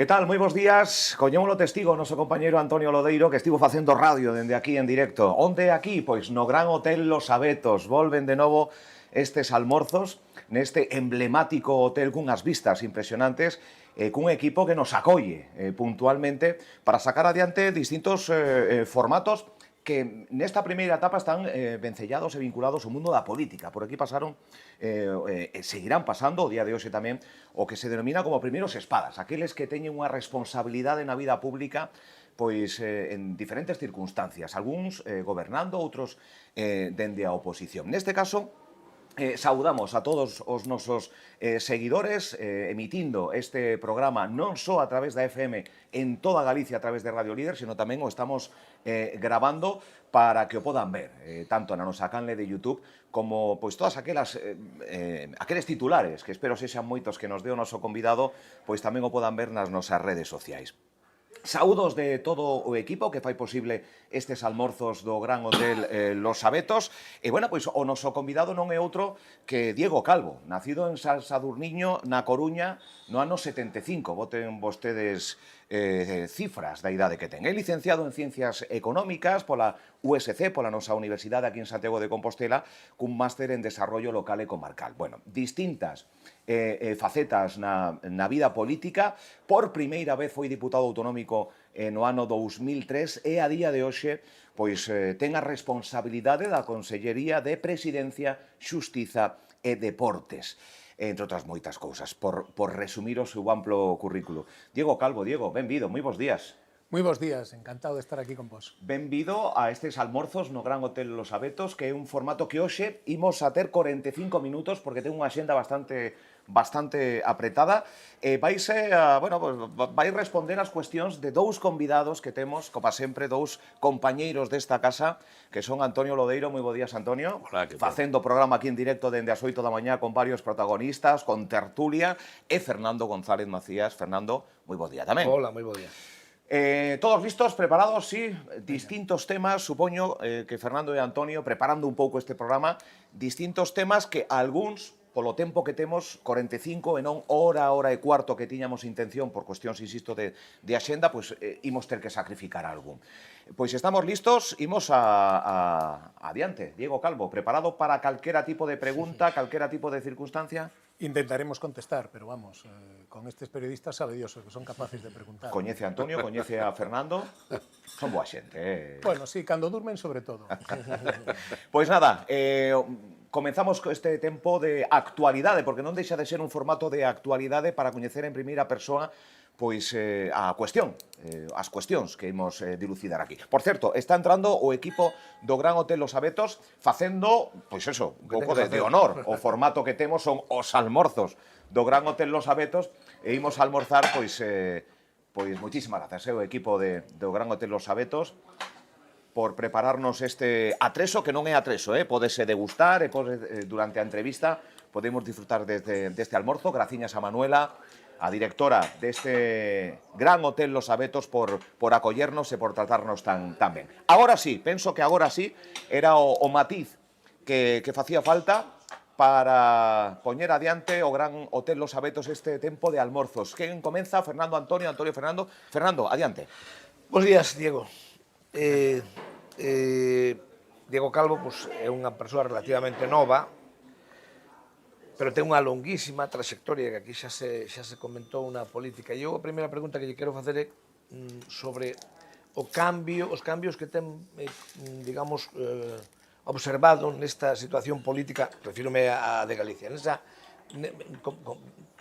Que tal? Moi bons días. Coñémolo testigo o noso compañeiro Antonio Lodeiro, que estivo facendo radio dende aquí en directo. Onde aquí? Pois no Gran Hotel Los Abetos. Volven de novo estes almorzos neste emblemático hotel cunhas vistas impresionantes, cun equipo que nos acolle puntualmente para sacar adiante distintos formatos que nesta primeira etapa están vencellados e vinculados ao mundo da política. Por aquí pasaron, seguirán pasando, o día de hoxe tamén, o que se denomina como primeiros espadas, aqueles que teñen unha responsabilidade na vida pública pois en diferentes circunstancias, algúns gobernando, outros dende a oposición. Neste caso, saudamos a todos os nosos seguidores emitindo este programa non só a través da FM en toda Galicia a través de Radio Líder, sino tamén o estamos grabando para que o podan ver, tanto na nosa canle de YouTube como pois todas aqueles titulares, que espero sexan moitos que nos dé o noso convidado, pois tamén o podan ver nas nosas redes sociais. Saúdos de todo o equipo que fai posible estes almorzos do Gran Hotel Los Abetos. E, bueno, pois o noso convidado non é outro que Diego Calvo, nacido en Sadurniño, na Coruña, no ano 75. Boten vostedes cifras da idade que ten. É licenciado en Ciencias Económicas pola USC, pola nosa universidade aquí en Santiago de Compostela, cun máster en Desarrollo Local e Comarcal. Bueno, distintas facetas na vida política. Por primeira vez foi diputado autonómico no ano 2003 e a día de hoxe pois ten a responsabilidade da Consellería de Presidencia, Xustiza e Deportes, entre outras moitas cousas, por resumir o seu amplo currículo. Diego Calvo, Diego, benvido, moi bons días. Moi bons días, encantado de estar aquí con vos. Benvido a estes almorzos no Gran Hotel Los Abetos, que é un formato que hoxe imos a ter 45 minutos, porque ten unha axenda bastante apretada. Vai responder as cuestións de dous convidados que temos, como sempre, dous compañeiros desta casa, que son Antonio Lodeiro. Moi bo días, Antonio. Hola, que tal? Facendo programa aquí en directo dende as 8 da mañá con varios protagonistas, con tertulia, e Fernando González Macías. Fernando, moi bo día tamén. Hola, moi bo día. Todos listos, preparados, sí, distintos temas, supoño que Fernando e Antonio, preparando un pouco este programa, distintos temas que algúns, polo tempo que temos, 45 e non hora e cuarto que tiñamos intención por cuestións, insisto, de axenda, pois imos ter que sacrificar algún. Pois estamos listos, imos adiante. Diego Calvo, preparado para calquera tipo de pregunta, calquera tipo de circunstancia? Intentaremos contestar, pero vamos, con estes periodistas sabe Dios que son capaces de preguntar. Coñece a Antonio, coñece a Fernando, son boa xente. Bueno, sí, cando durmen sobre todo. Pois nada, comenzamos este tempo de actualidade, porque non deixa de ser un formato de actualidade para coñecer en primeira persoa pois a cuestión, as cuestións que imos dilucidar aquí. Por certo, está entrando o equipo do Gran Hotel Los Abetos facendo, pois eso, un pouco de honor. O formato que temos son os almorzos do Gran Hotel Los Abetos e imos almorzar, pois moitísimas grazas, o equipo do Gran Hotel Los Abetos por prepararnos este atreso, que non é atreso, podese degustar e durante a entrevista podemos disfrutar deste almorzo. Graciñas a Manuela, a directora deste Gran Hotel Los Abetos, por acollernos e por tratarnos tan ben. Agora sí, penso que agora sí era o matiz que facía falta para poñer adiante o Gran Hotel Los Abetos este tempo de almorzos. Quen comeza? Fernando, Antonio, Antonio, Fernando. Fernando, adiante. Bos días, Diego. Diego Calvo é unha persoa relativamente nova, pero ten unha longuísima trayectoria que aquí xa se comentou na política. E eu a primeira pregunta que lle quero facer é sobre os cambios que ten, digamos, observado nesta situación política, refírome a de Galicia.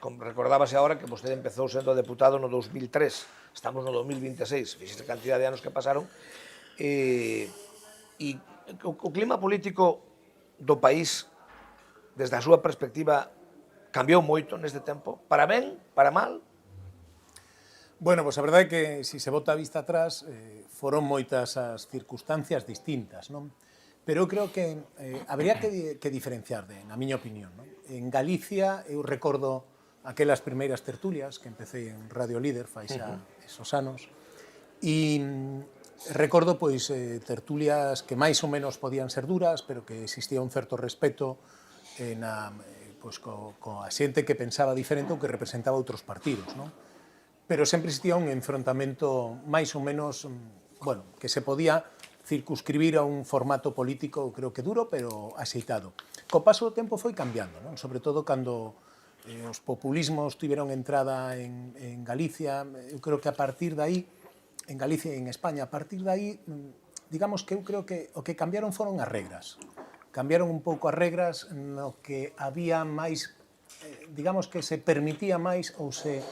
Recordábase agora que vostede empezou sendo deputado no 2003, estamos no 2026, fixeste a cantidad de anos que pasaron, e o clima político do país, desde a súa perspectiva, cambiou moito neste tempo? Para ben? Para mal? Bueno, pois a verdade é que, se se bota a vista atrás, foron moitas as circunstancias distintas, non? Pero eu creo que habría que diferenciar, na miña opinión, non? En Galicia, eu recordo aquelas primeiras tertulias que empecé en Radio Líder, fai xa esos anos, e recordo pois tertulias que máis ou menos podían ser duras, pero que existía un certo respeto coa xente que pensaba diferente ou que representaba outros partidos, non? pero sempre existía un enfrontamento máis ou menos, bueno, que se podía circunscribir a un formato político, creo que duro, pero axeitado. Co paso do tempo foi cambiando, non? Sobre todo cando os populismos tiveron entrada en Galicia, eu creo que a partir de aí, en Galicia e en España, a partir de aí, digamos que eu creo que o que cambiaron foron as regras. Cambiaron un pouco as regras no que había máis, digamos que se permitía máis ou se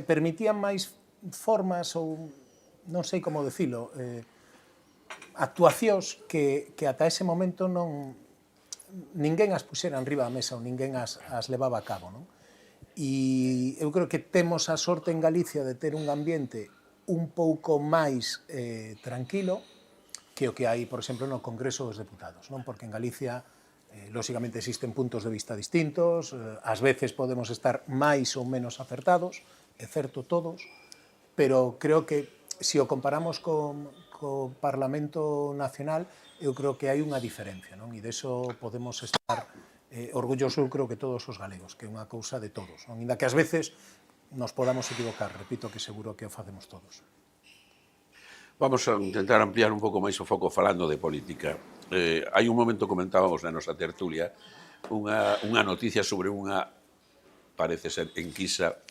permitían máis formas ou non sei como decilo, actuacións que ata ese momento ninguén as puxera enriba da mesa ou ninguén as levaba a cabo, non? E eu creo que temos a sorte en Galicia de ter un ambiente un pouco máis tranquilo que o que hai, por exemplo, no Congreso dos Deputados, non? Porque en Galicia, lóxicamente, existen puntos de vista distintos, ás veces podemos estar máis ou menos acertados, é certo todos, pero creo que se o comparamos co Parlamento Nacional, eu creo que hai unha diferencia, non? E deso podemos estar orgullosos, eu creo que todos os galegos, que é unha cousa de todos, non? Inda que ás veces nos podamos equivocar, repito que seguro que o facemos todos. Vamos a intentar ampliar un pouco máis o foco falando de política. Hai un momento comentábamos na nosa tertulia unha noticia sobre unha, parece ser, enquisa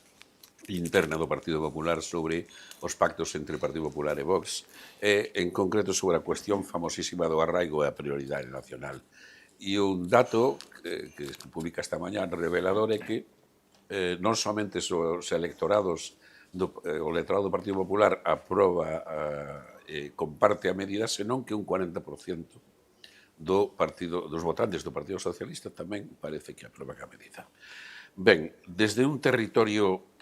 interna do Partido Popular sobre os pactos entre o Partido Popular e Vox, e en concreto sobre a cuestión famosísima do arraigo e a prioridade nacional. E un dato que publica esta mañá revelador é que non somente os electorados o electorado do Partido Popular aproba comparte a medida, senón que un 40% dos votantes do Partido Socialista tamén parece que aproban a medida. Ben, desde un territorio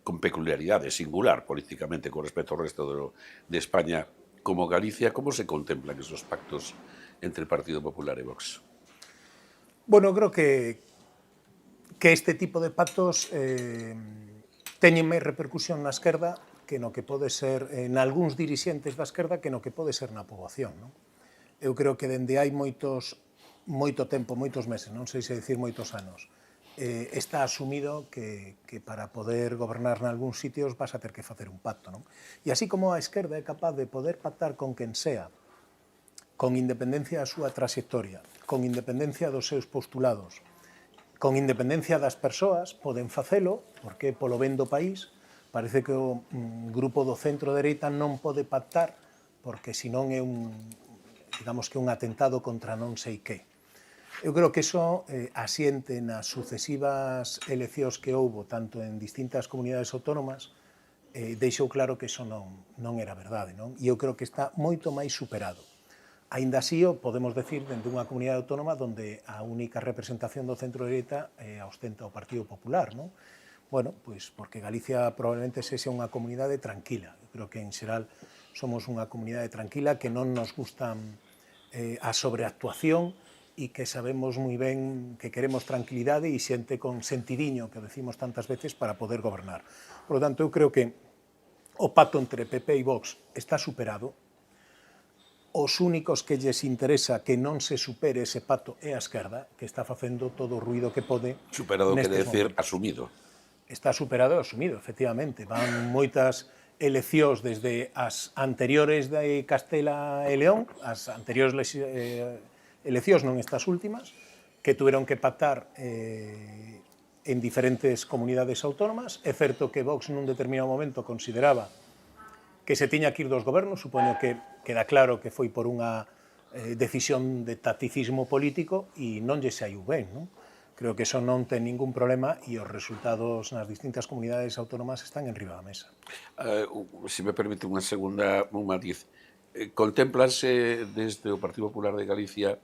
con peculiaridade singular políticamente con respecto ao resto de España como Galicia, como se contemplan esos pactos entre Partido Popular e Vox? Bueno, creo que este tipo de pactos teñen máis repercusión na esquerda que no que pode ser en algúns dirixentes da esquerda que no que pode ser na poboación, non? Eu creo que dende hai moito tempo, moitos meses, non sei se decir moitos anos, está asumido que para poder gobernar nalgúns sitios vas a ter que facer un pacto, non? E así como a esquerda é capaz de poder pactar con quen sea, con independencia da súa trayectoria, con independencia dos seus postulados, con independencia das persoas, poden facelo, porque polo ben do país, parece que o grupo do centro-dereita non pode pactar, porque senón é digamos que un atentado contra non sei que. Eu creo que iso asiente nas sucesivas eleccións que houbo, tanto en distintas comunidades autónomas, deixou claro que iso non era verdade, non? E eu creo que está moito máis superado. Aínda así, o podemos decir dentro dunha comunidade autónoma onde a única representación do centro-dereita ostenta o Partido Popular, non? Bueno, pois porque Galicia probablemente sexa unha comunidade tranquila. Eu creo que en xeral somos unha comunidade tranquila, que non nos gusta a sobreactuación e que sabemos moi ben que queremos tranquilidade e xente con sentidiño, que decimos tantas veces, para poder gobernar. Por lo tanto, eu creo que o pacto entre PP e Vox está superado. Os únicos que lles interesa que non se supere ese pacto é a esquerda, que está facendo todo o ruido que pode. Superado quere decir asumido. Está superado e asumido, efectivamente. Van moitas eleccións desde as anteriores de Castela e León, as anteriores eleccións, non estas últimas, que tuveron que pactar en diferentes comunidades autónomas. É certo que Vox nun determinado momento consideraba que se tiña que ir dos gobernos, supoño que queda claro que foi por unha decisión de tacticismo político e non lle saiu ben, non? Creo que eso non ten ningún problema e os resultados nas distintas comunidades autónomas están en riba da mesa. Se me permite unha segunda, un matiz. Contemplanse desde o Partido Popular de Galicia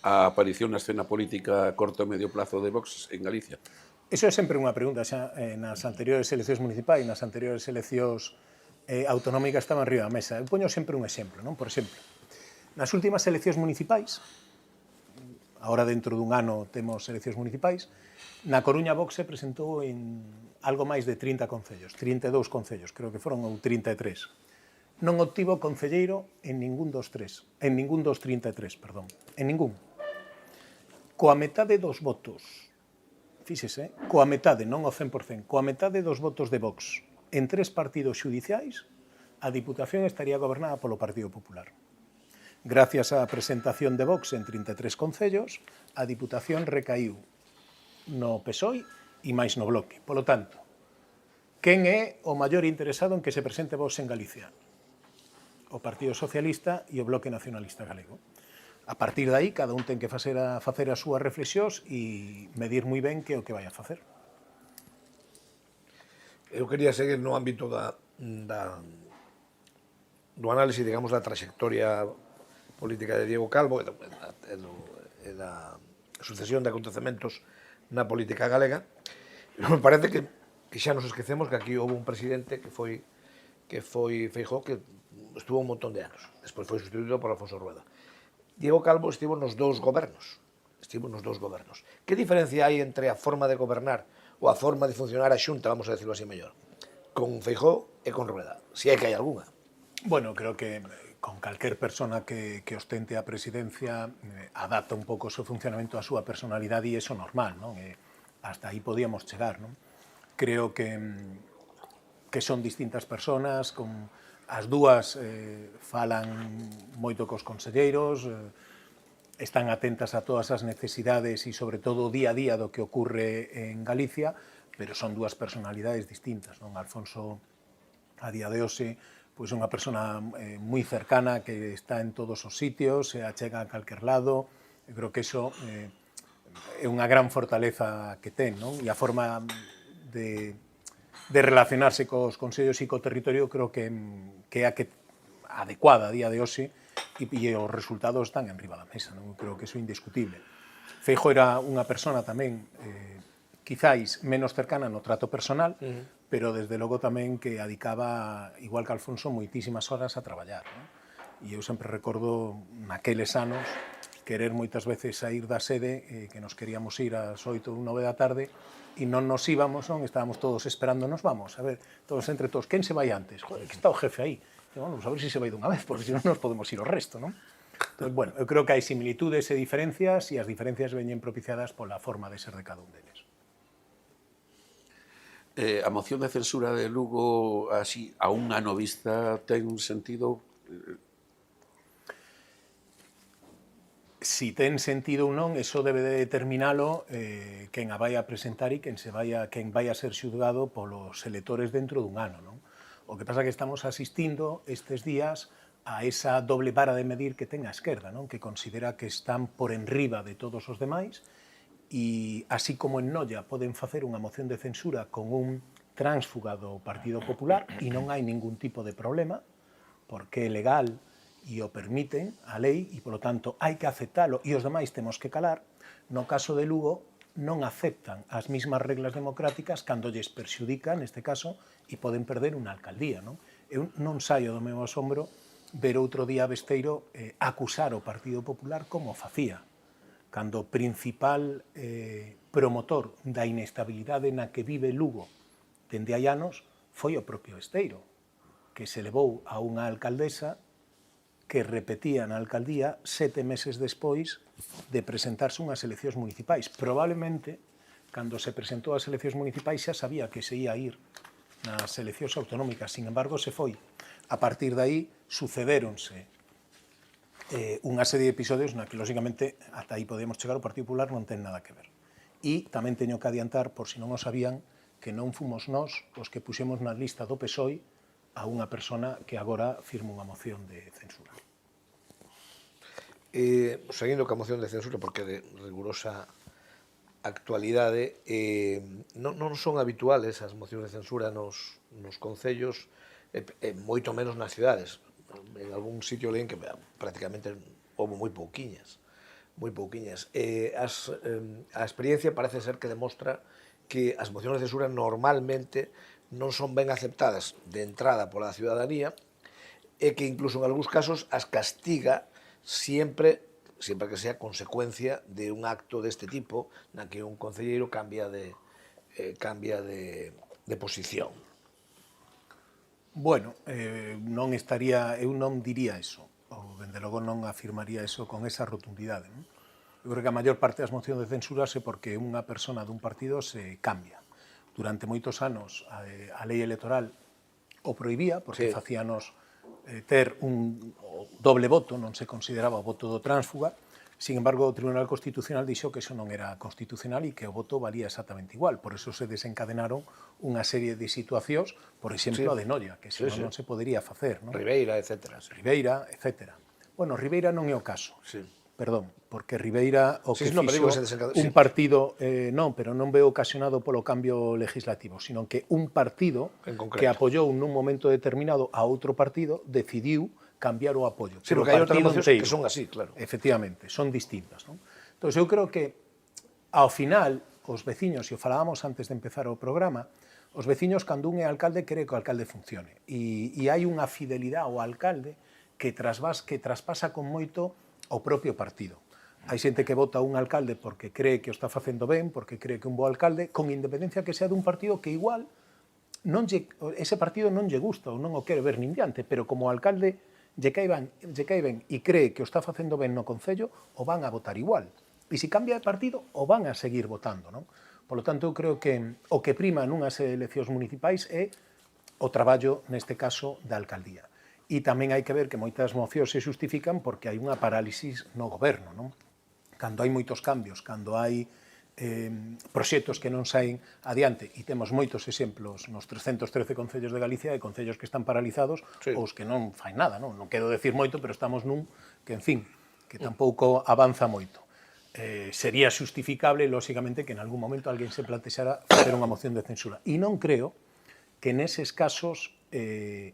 a aparición na escena política a corto e medio plazo de Vox en Galicia? Iso é sempre unha pregunta, xa nas anteriores eleccións municipais, nas anteriores eleccións autonómicas estaban riba da mesa. Eu poño sempre un exemplo, non? Por exemplo, nas últimas eleccións municipais, agora dentro dun ano temos eleccións municipais, na Coruña Vox se presentou en algo máis de 30 concellos, 32 concellos, creo que foron, ou 33. Non obtivo concelleiro en ningún dos 33, perdón, en ningún. Coa metade dos votos fíxese, coa metade, non o 100%, coa metade dos votos de Vox en 3 partidos xudiciais, a Diputación estaría gobernada polo Partido Popular. Gracias á presentación de Vox en 33 concellos, a Diputación recaíu no PSOE e máis no Bloque. Polo tanto, quen é o maior interesado en que se presente Vox en Galicia? O Partido Socialista e o Bloque Nacionalista Galego. A partir de aí, cada un ten que facer as súas reflexións e medir moi ben que é o que vai a facer. Eu quería seguir no ámbito do análise, digamos, da trayectoria política de Diego Calvo e da sucesión de acontecementos na política galega. Me parece que xa nos esquecemos que aquí houve un presidente que foi Feijóo, que estuvo un montón de anos. Despois foi sustituído por Alfonso Rueda. Diego Calvo estivo nos dous gobernos. Que diferencia hai entre a forma de gobernar ou a forma de funcionar a Xunta, vamos a decirlo así mellor, con Feijóo e con Rueda? Si é que hai algunha. Bueno, creo que con calquer persona que ostente a presidencia adapta un pouco o seu funcionamento á súa personalidade e iso normal, non? Hasta aí podíamos chegar, non? Creo que son distintas personas, con as dúas falan moito cos conselleiros, están atentas a todas as necesidades e, sobre todo, o día a día do que ocurre en Galicia, pero son dúas personalidades distintas, non? Alfonso, a día de hoxe, pois unha persona moi cercana que está en todos os sitios, se achega a calquer lado. Eu creo que iso é unha gran fortaleza que ten, non? E a forma de relacionarse cos consellos e co territorio creo que é a que adecuada a día de hoxe e os resultados están enriba da mesa, non? Creo que iso é indiscutible. Feijóo era unha persona tamén quizáis menos cercana no trato personal, pero desde logo tamén que adicaba, igual que Alfonso, moitísimas horas a traballar, non? E eu sempre recordo naqueles anos querer moitas veces sair da sede, que nos queríamos ir ás 8 ou 9 da tarde, e non nos íbamos, non? Estábamos todos esperando, nos vamos, a ver, todos entre todos, quen se vai antes? Joder, que está o jefe aí. E, bueno, a ver se vai dunha vez, porque senón nos podemos ir o resto, non? Entón, bueno, eu creo que hai similitudes e diferencias, e as diferencias veñen propiciadas pola forma de ser de cada un deles. A moción de censura de Lugo, así, a un ano vista, ten un sentido? Si ten sentido ou non, eso debe de determinalo quen a vai a presentar e quen vai a ser xulgado polos electores dentro dun ano, non? O que pasa é que estamos asistindo estes días a esa doble vara de medir que ten a esquerda, non? Que considera que están por enriba de todos os demais e, así como en Noia, poden facer unha moción de censura con un tránsfuga do Partido Popular e non hai ningún tipo de problema, porque é legal e o permiten a lei e, polo tanto, hai que aceptalo e os demais temos que calar. No caso de Lugo, non aceptan as mismas reglas democráticas cando lles perxudica, neste caso, e poden perder unha alcaldía, non? Eu non saio do meu asombro ver outro día Besteiro acusar o Partido Popular como facía, cando o principal promotor da inestabilidade na que vive Lugo dende hai anos foi o propio Besteiro, que se levou a unha alcaldesa que repetía na alcaldía 7 meses despois de presentarse unhas eleccións municipais. Probablemente, cando se presentou as eleccións municipais, xa sabía que se ia a ir nas eleccións autonómicas. Sin embargo, se foi. A partir de aí, sucedéronse unha serie de episodios na que, lógicamente, ata aí podemos chegar, o Partido Popular non ten nada que ver. E tamén teño que adiantar, por si non o sabían, que non fomos nós os que puxemos na lista do PSOE a unha persona que agora firma unha moción de censura. Seguindo coa moción de censura, porque de rigurosa actualidade, non son habituales as mocións de censura nos concellos, moito menos nas cidades. En algún sitio leen que prácticamente houve moi pouquiñas. A experiencia parece ser que demostra que as mocións de censura normalmente non son ben aceptadas de entrada pola ciudadanía e que incluso en algúns casos as castiga sempre que sea consecuencia de un acto deste tipo na que un concelleiro cambia de posición. Bueno, eu non diría eso, ou dende logo non afirmaría eso con esa rotundidade, non? Eu Eu creo que a maior parte das mocións de censura é porque unha persona dun partido se cambia. Durante moitos anos a lei electoral o prohibía porque facíanos ter un doble voto, non se consideraba o voto do tránsfuga. Sin embargo, o Tribunal Constitucional dixo que iso non era constitucional e que o voto valía exactamente igual. Por eso se desencadenaron unha serie de situacións, por exemplo, a de Noia, que senón non se podería facer. Non? Ribeira, etc. Ribeira, etc. Bueno, Ribeira non é o caso. Sí. Perdón, porque Ribeira o que no, pero digo fixo que se desencadou, un partido, non, pero non veo ocasionado polo cambio legislativo, sino que un partido que apoyou nun momento determinado a outro partido decidiu cambiar o apoio. Sí, porque hai outras mocións que son así, claro. Efectivamente, son distintas. Non? Entón, eu creo que, ao final, os veciños, e o falábamos antes de empezar o programa, os veciños, cando un é alcalde, quere que o alcalde funcione. E hai unha fidelidade ao alcalde que traspasa con moito o propio partido. Hai xente que vota un alcalde porque cree que o está facendo ben, porque cree que é un bo alcalde, con independencia que sea dun partido que igual ese partido non lle gusta ou non o quere ver nin diante, pero como o alcalde lle cae ben e cree que o está facendo ben no Concello, o van a votar igual. E se cambia de partido, o van a seguir votando. Non? Por lo tanto, eu creo que o que prima nunhas eleccións municipais é o traballo, neste caso, da alcaldía. E tamén hai que ver que moitas mocións se justifican porque hai unha parálisis no goberno. Non? Cando hai moitos cambios, cando hai proxectos que non saen adiante, e temos moitos exemplos nos 313 concellos de Galicia de concellos que están paralizados ou os que non fai nada. Non quero decir moito, pero estamos nun que, en fin, que tampouco avanza moito. Sería justificable, lóxicamente, que en algún momento alguén se plantexara facer unha moción de censura. E non creo que neses casos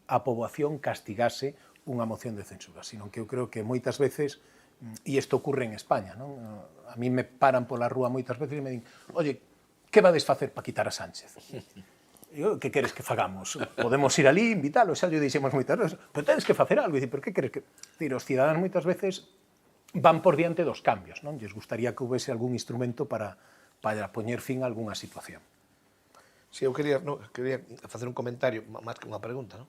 a poboación castigase unha moción de censura, sino que eu creo que moitas veces, e isto ocurre en España, non? A mí me paran pola rúa moitas veces e me din, oye, que vades facer para quitar a Sánchez? Eu, que queres que fagamos? Podemos ir ali, invitalo, xa lle dixemos moitas veces, pero tedes que facer algo, e dicir, por que queres que... Os cidadáns moitas veces van por diante dos cambios, non? Lles gustaría que houvese algún instrumento para poñer fin a algunha situación. Sí, eu quería facer un comentario, máis que unha pregunta, non?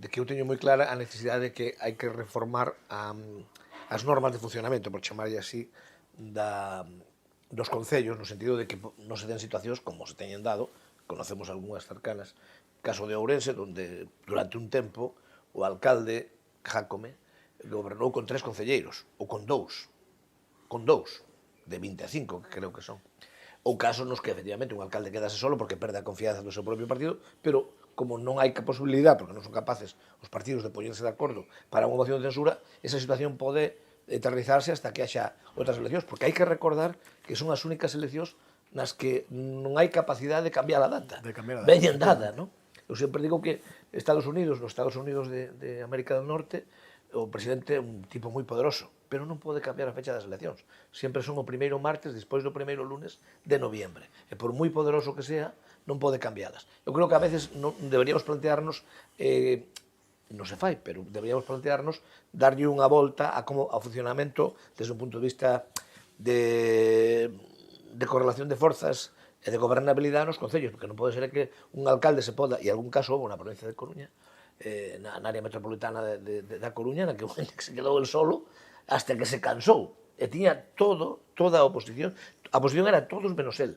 De que eu teño moi clara a necesidade de que hai que reformar as normas de funcionamento, por chamarlle así, dos concellos, no sentido de que non se den situacións como se teñen dado, conocemos algunhas cercanas, caso de Ourense, onde durante un tempo o alcalde Jácome gobernou con 3 concelleiros, ou con 2, de 25, que creo que son. Ou casos nos que, efectivamente, un alcalde quedase solo porque perde a confianza do seu propio partido, pero como non hai posibilidade, porque non son capaces os partidos de poñerse de acordo para unha moción de censura, esa situación pode eternizarse hasta que haxa outras eleccións, porque hai que recordar que son as únicas eleccións nas que non hai capacidade de cambiar a data. Veñen dada, non? Eu sempre digo que nos Estados Unidos de América do Norte, o presidente é un tipo moi poderoso, pero non pode cambiar a fecha das eleccións. Sempre son o primeiro martes despois do primeiro lunes de noviembre. E por moi poderoso que sea, non pode cambiadas. Eu creo que a veces deberíamos plantearnos, non se fai, pero deberíamos plantearnos darlle unha volta ao funcionamento desde un punto de vista de correlación de forzas e de gobernabilidade nos concellos, porque non pode ser que un alcalde se poda, e algún caso houve na provincia de Coruña, na área metropolitana da Coruña, na que se quedou el solo hasta que se cansou, e tiña toda a oposición era todos menos el.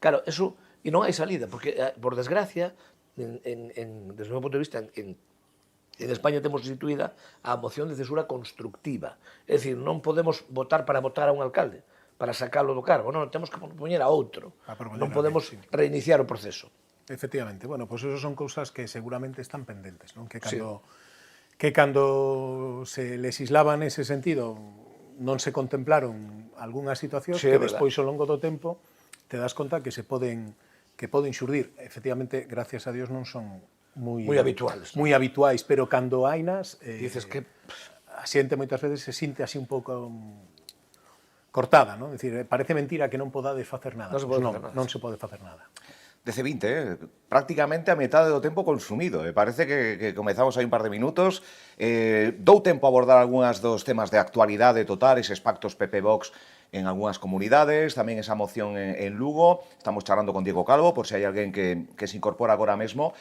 Claro, eso, e non hai salida, porque, por desgracia, desde o meu punto de vista, en España temos instituída a moción de censura constructiva, é dicir, non podemos votar para votar a un alcalde, para sacalo do cargo, non, temos que poñer a outro, non podemos reiniciar o proceso. Efectivamente, bueno, pois esos son cousas que seguramente están pendentes, non? Que cando se legislaba nese sentido non se contemplaron algunhas situacións que despois ao longo do tempo te das conta que poden xurdir. Efectivamente, gracias a Dios non son moi habituais, pero cando hainas, dices que a xente moitas veces se sinte así un pouco cortada, non? É dicir, parece mentira que non podades facer nada. Non se pode facer nada. DC20, prácticamente a metade do tempo consumido. Parece que comezamos aí un par de minutos. Dou tempo a abordar algunhas dos temas de actualidade total, eses pactos PP-Vox en algunhas comunidades, tamén esa moción en Lugo. Estamos charlando con Diego Calvo, por se hai alguén que se incorpora agora mesmo.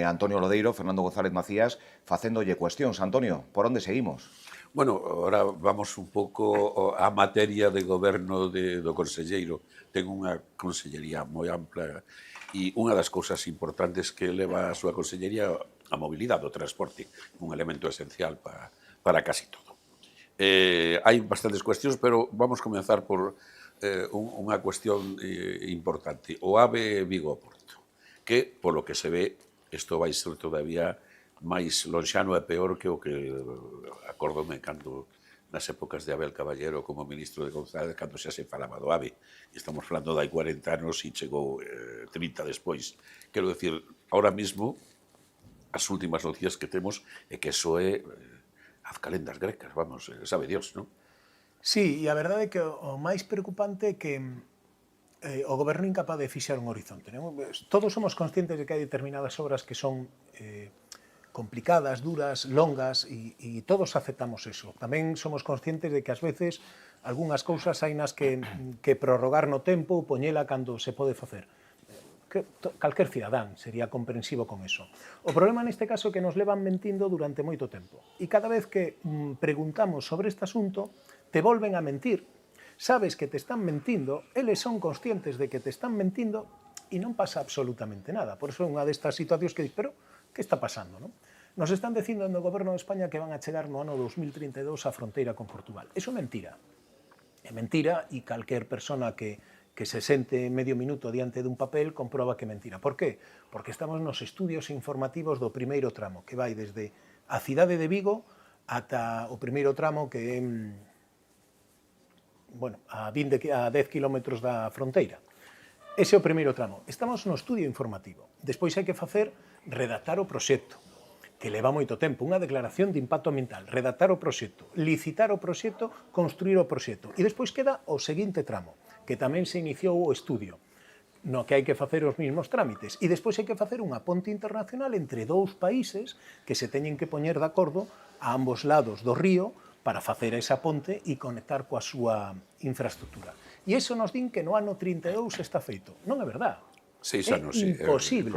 Antonio Lodeiro, Fernando González Macías, facéndolle cuestións. Antonio, por onde seguimos? Bueno, ahora vamos un pouco á materia de goberno do conselleiro. Ten unha consellería moi ampla e unha das cousas importantes que leva a súa consellería a mobilidade, o transporte, un elemento esencial para casi todo. Hai bastantes cuestións, pero vamos comenzar por unha cuestión importante. O AVE Vigo-Porto, que, polo que se ve, isto vai ser todavía máis lonxano e peor que o que acordome cando nas épocas de Abel Caballero como ministro de González, cando xa se falaba do AVE. E estamos falando de hai 40 anos e chegou 30 despois. Quero decir, ahora mismo, as últimas noticias que temos é que eso é as calendas grecas, vamos, sabe Dios, non? Sí, e a verdade é que o máis preocupante é que o goberno é incapaz de fixar un horizonte. Non? Todos somos conscientes de que hai determinadas obras que son complicadas, duras, longas, e todos aceptamos eso. Tamén somos conscientes de que ás veces algunhas cousas hai nas que prorrogar no tempo, poñela cando se pode facer. Calquer cidadán sería comprensivo con eso. O problema neste caso é que nos levan mentindo durante moito tempo. E cada vez que preguntamos sobre este asunto, te volven a mentir. Sabes que te están mentindo, eles son conscientes de que te están mentindo e non pasa absolutamente nada. Por eso é unha destas situacións que dices, pero que está pasando, non? Nos están dicindo no goberno de España que van a chegar no ano 2032 á fronteira con Portugal. Eso é mentira. É mentira e calquer persona que se sente medio minuto diante dun papel comproba que é mentira. Por qué? Porque estamos nos estudios informativos do primeiro tramo, que vai desde a cidade de Vigo ata o primeiro tramo que é a 10 kilómetros da fronteira. Ese é o primeiro tramo. Estamos no estudio informativo. Despois hai que redactar o proxecto, que leva moito tempo, unha declaración de impacto ambiental, redactar o proxecto, licitar o proxecto, construir o proxecto. E despois queda o seguinte tramo, que tamén se iniciou o estudio, no que hai que facer os mesmos trámites. E despois hai que facer unha ponte internacional entre dous países que se teñen que poñer de acordo a ambos lados do río para facer esa ponte e conectar coa súa infraestructura. E iso nos din que no ano 32 está feito. Non é verdade. 6 anos, sí. Imposible.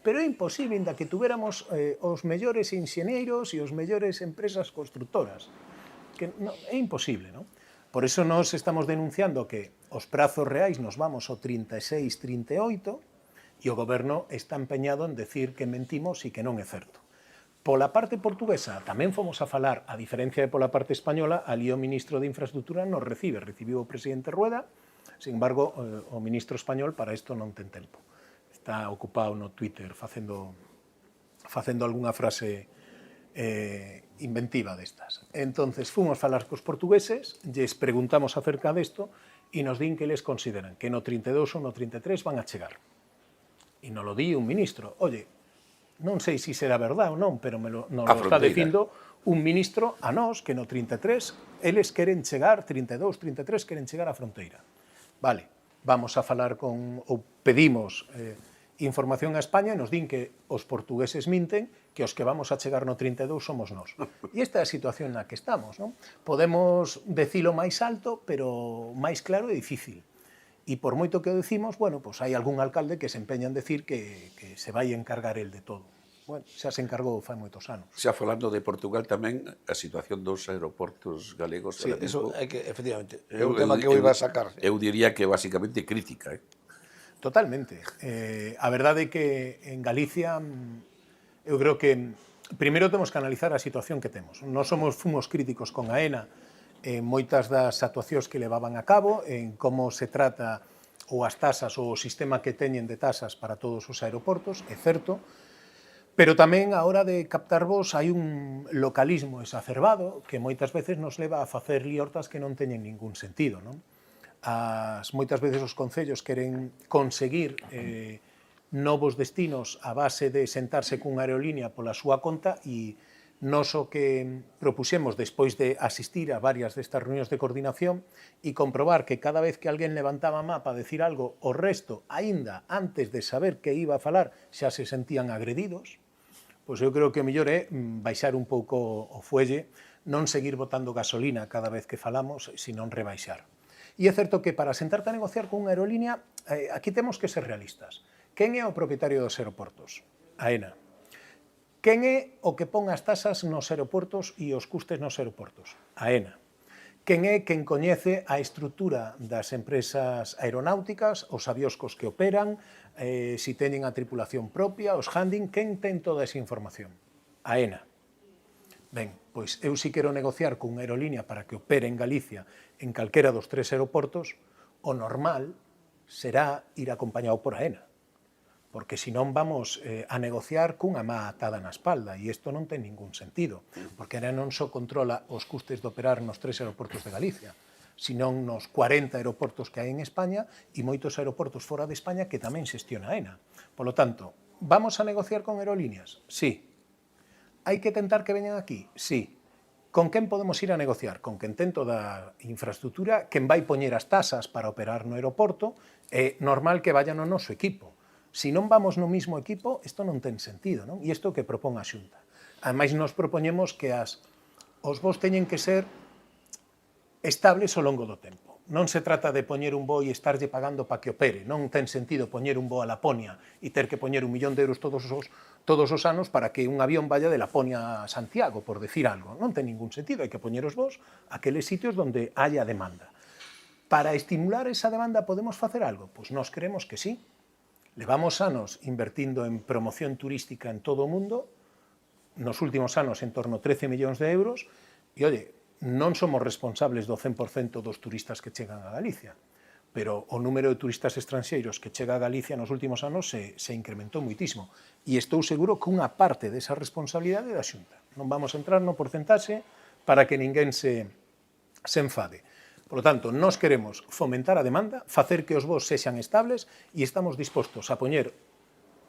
Pero é imposible, ainda que tuviéramos os mellores inxenieros e os mellores empresas constructoras. Que é imposible, non? Por iso nós estamos denunciando que os prazos reais nos vamos ao 36, 38 e o goberno está empeñado en decir que mentimos e que non é certo. Pola parte portuguesa tamén fomos a falar, a diferencia de pola parte española, ali o ministro de Infraestructura nos recibiu o presidente Rueda, sin embargo, o ministro español para isto non ten tempo. Está ocupado no Twitter facendo algunha frase inventiva destas. Entonces, fomos falar cos portugueses, lles preguntamos acerca desto e nos din que les consideran que no 32 ou no 33 van a chegar. E nos lo di un ministro. Oye, non sei se será verdade ou non, pero nos lo está dicindo un ministro a nós que no 33 eles queren chegar, 32, 33 queren chegar á fronteira. Vale, vamos a falar ou pedimos información a España e nos din que os portugueses minten, que os que vamos a chegar no 32 somos nós. E esta é a situación na que estamos, non? Podemos decilo máis alto, pero máis claro é difícil. E por moito que o decimos, bueno, pues hai algún alcalde que se empeña en decir que se vai encargar el de todo. Bueno, xa se encargou fai moitos anos. Xa falando de Portugal tamén, a situación dos aeroportos galegos... Sí, eso é que, efectivamente, é un tema que eu iba a sacar. Eu diría que basicamente crítica, Totalmente. A verdade é que en Galicia, eu creo que primeiro temos que analizar a situación que temos. Nós fomos críticos con AENA en moitas das actuacións que levaban a cabo, en como se trata ou as tasas ou o sistema que teñen de tasas para todos os aeroportos, é certo, pero tamén a hora de captarvos hai un localismo exacerbado que moitas veces nos leva a facer liortas que non teñen ningún sentido, non? Moitas veces os concellos queren conseguir novos destinos a base de sentarse cunha aerolínea pola súa conta e nós o que propuxemos despois de asistir a varias destas reunións de coordinación e comprobar que cada vez que alguén levantaba a mapa a decir algo, o resto, aínda antes de saber que iba a falar, xa se sentían agredidos, pois eu creo que o mellor é baixar un pouco o fuelle, non seguir botando gasolina cada vez que falamos, senón rebaixar. E é certo que para sentarte a negociar con unha aerolínea, aquí temos que ser realistas. Quen é o propietario dos aeroportos? AENA. Quen é o que pon as tasas nos aeroportos e os custes nos aeroportos? AENA. Quen é quen coñece a estrutura das empresas aeronáuticas, os avións cos que operan, si teñen a tripulación propia, os handling, quen ten toda esa información? AENA. Ben, pois eu si quero negociar cunha aerolínea para que opere en Galicia en calquera dos 3 aeroportos, o normal será ir acompañado por AENA, porque senón vamos a negociar cunha má atada na espalda, e isto non ten ningún sentido, porque AENA non só controla os custes de operar nos 3 aeroportos de Galicia, senón nos 40 aeroportos que hai en España e moitos aeroportos fora de España que tamén xestiona AENA. Por lo tanto, vamos a negociar con aerolíneas? Sí. Hai que tentar que veñan aquí? Sí. Con quen podemos ir a negociar? Con quen ten toda a infraestructura, quen vai poñer as tasas para operar no aeroporto, é normal que vaya no noso equipo. Se non vamos no mismo equipo, isto non ten sentido, non? E isto que propón a Xunta. Ademais, nos propoñemos que os voos teñen que ser estables ao longo do tempo. Non se trata de poñer un voo e estarlle pagando para que opere. Non ten sentido poñer un voo a Laponia e ter que poñer 1 millón de euros todos os anos para que un avión vaya de Laponia a Santiago, por decir algo. Non ten ningún sentido. Hai que poñer os voos a aqueles sitios onde haya demanda. Para estimular esa demanda, podemos facer algo? Pois nós creemos que sí. Levamos anos invertindo en promoción turística en todo o mundo, nos últimos anos en torno a 13 millóns de euros, e, oye, non somos responsables do 100% dos turistas que chegan a Galicia, pero o número de turistas estranxeiros que chega a Galicia nos últimos anos se incrementou moitísimo, e estou seguro que unha parte desa responsabilidade é da Xunta. Non vamos a entrar no porcentaxe para que ninguén se enfade. Por lo tanto, nós queremos fomentar a demanda, facer que os voos sexan estables e estamos dispostos a poñer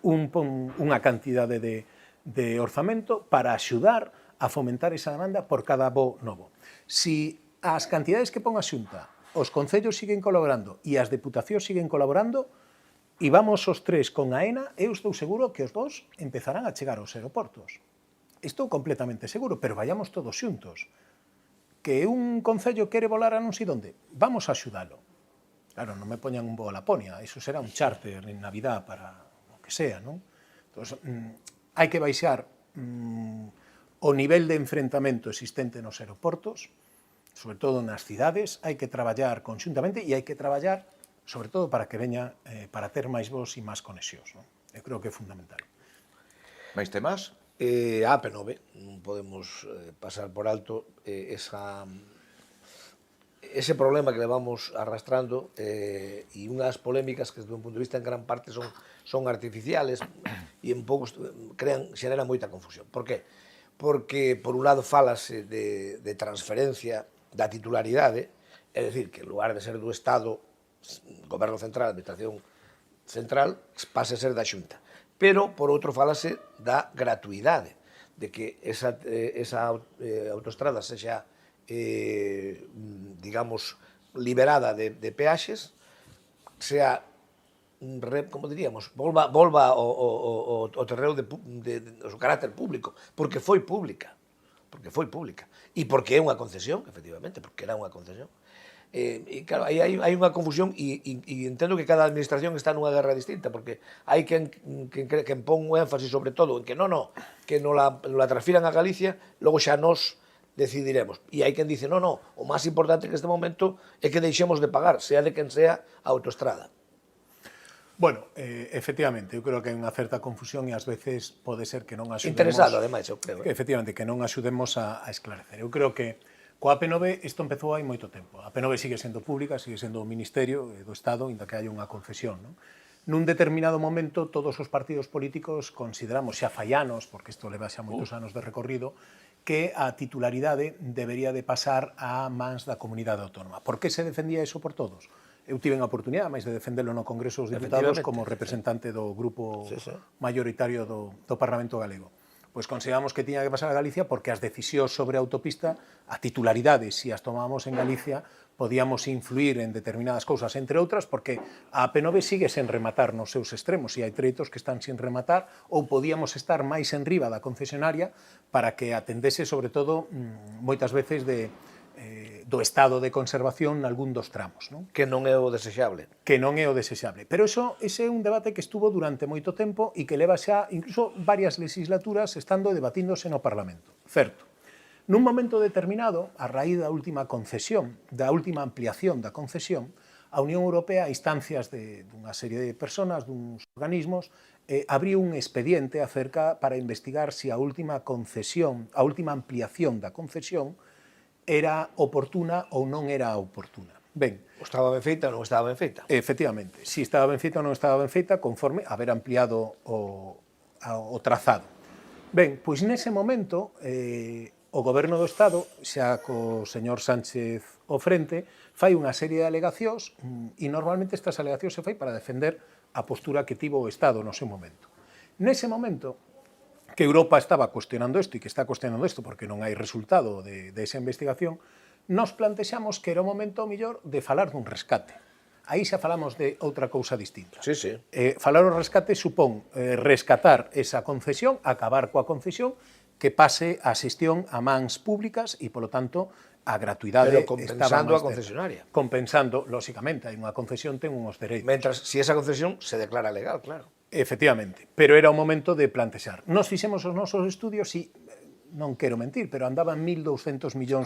unha cantidade de orzamento para axudar a fomentar esa demanda por cada voo novo. Si as cantidades que pon a Xunta, os concellos siguen colaborando e as deputacións siguen colaborando, e vamos os 3 con AENA, eu estou seguro que os 2 empezarán a chegar aos aeroportos. Estou completamente seguro, pero vayamos todos xuntos. Que un concello quere volar a non sei onde, vamos a axudalo. Claro, non me poñan un voo a Laponia, iso será un charter en Navidad para o que sea, non? Entón, hai que baixar o nivel de enfrentamento existente nos aeroportos, sobre todo nas cidades, hai que traballar conxuntamente e hai que traballar, sobre todo, para que veña, para ter máis voos e máis conexións, non? Eu creo que é fundamental. Máis temas? A AP9, non podemos pasar por alto ese problema que levamos arrastrando e unhas polémicas que, desde un punto de vista, en gran parte son artificiales e en poucos xeneran moita confusión. Por qué? Porque, por un lado, falase de transferencia da titularidade, é dicir, que en lugar de ser do Estado, Goberno Central, Administración Central, pase a ser da Xunta. Pero, por outro, falase da gratuidade, de que esa autoestrada sexa, digamos, liberada de peaxes, sea, como diríamos, volva ao terreo do carácter público, porque foi pública, e porque é unha concesión, efectivamente, porque era unha concesión. E claro, aí hai unha confusión e entendo que cada administración está nunha guerra distinta, porque hai quen pon o énfasis sobre todo en que que non la transfiran a Galicia, logo xa nos decidiremos. E hai quen dice, o máis importante que este momento é que deixemos de pagar, sea de quen sea a autoestrada. Bueno, efectivamente, eu creo que hai unha certa confusión e ás veces pode ser que non axudemos... Interesado, ademais, eu creo. Efectivamente, que non axudemos a esclarecer. Eu creo que coa AP9 isto empezou hai moito tempo. A AP9 sigue sendo pública, sigue sendo o Ministerio do Estado, inda que hai unha concesión, non? Nun determinado momento, todos os partidos políticos consideramos, xa fai anos, porque isto leva xa moitos anos de recorrido, que a titularidade debería de pasar a mans da comunidade autónoma. Por que se defendía iso por todos? Eu tive a oportunidade, máis de defendelo no Congreso dos Diputados como representante do grupo maioritario do Parlamento Galego. Pois consideramos que tiña que pasar a Galicia porque as decisións sobre a autopista, a titularidade, se as tomábamos en Galicia, podíamos influir en determinadas cousas, entre outras, porque a AP9 sigue sen rematar nos seus extremos, e hai treitos que están sin rematar, ou podíamos estar máis en riba da concesionaria para que atendese, sobre todo, moitas veces de do estado de conservación nalgún dos tramos, non? Que non é o desexable. Que non é o desexable. Pero ese é un debate que estuvo durante moito tempo e que leva xa incluso varias legislaturas estando debatíndose no Parlamento. Certo. Nun momento determinado, a raíz da última concesión, da última ampliación da concesión, a Unión Europea, a instancias dunha serie de personas, duns organismos, abriu un expediente para investigar se a última concesión, a última ampliación da concesión era oportuna ou non era oportuna. Ben, O estaba ben feita ou non estaba ben feita. efectivamente, si estaba ben feita ou non estaba ben feita conforme haber ampliado o trazado. Ben, pois nese momento o Goberno do Estado, xa co señor Sánchez ao frente, fai unha serie de alegacións e normalmente estas alegacións se fai para defender a postura que tivo o Estado no seu momento. Nese momento, que Europa estaba cuestionando isto e que está cuestionando isto porque non hai resultado de esa investigación, nos plantexamos que era o momento mellor de falar dun rescate. Aí xa falamos de outra cousa distinta. Sí, sí. Falar o rescate supón rescatar esa concesión, acabar coa concesión, que pase a xestión a mans públicas e, polo tanto, a gratuidade Pero compensando estaba a concesionaria. Compensando, lóxicamente, hai unha concesión ten uns dereitos. Mentras, si esa concesión se declara legal, claro. Efectivamente, pero era o momento de plantexar. Nos fixemos os nosos estudios e, non quero mentir, pero andaban 1.200 millóns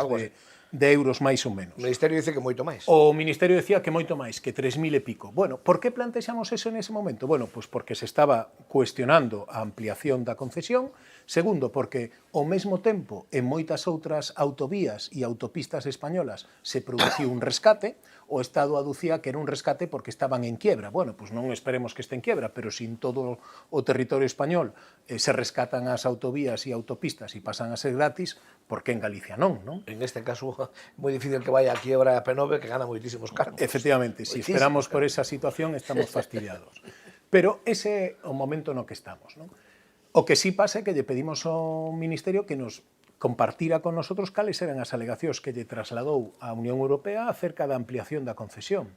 de euros máis ou menos. O Ministerio dice que moito máis. O Ministerio decía que moito máis, que 3.000 e pico. Bueno, por que plantexamos eso nese momento? Bueno, pois porque se estaba cuestionando a ampliación da concesión. Segundo, porque ao mesmo tempo en moitas outras autovías e autopistas españolas se produciu un rescate. O Estado aducía que era un rescate porque estaban en quiebra. Bueno, pois non esperemos que este en quiebra, pero se en todo o territorio español se rescatan as autovías e autopistas e pasan a ser gratis, por que en Galicia non, non? En este caso, moi difícil que vaya a quiebra a P9 que gana moitísimos cargos. Efectivamente, se esperamos por esa situación estamos fastidiados. Pero ese é o momento no que estamos, non? O que sí pasa é que lle pedimos ao Ministerio que nos compartira con nosotros cales eran as alegacións que lle trasladou a Unión Europea acerca da ampliación da concesión.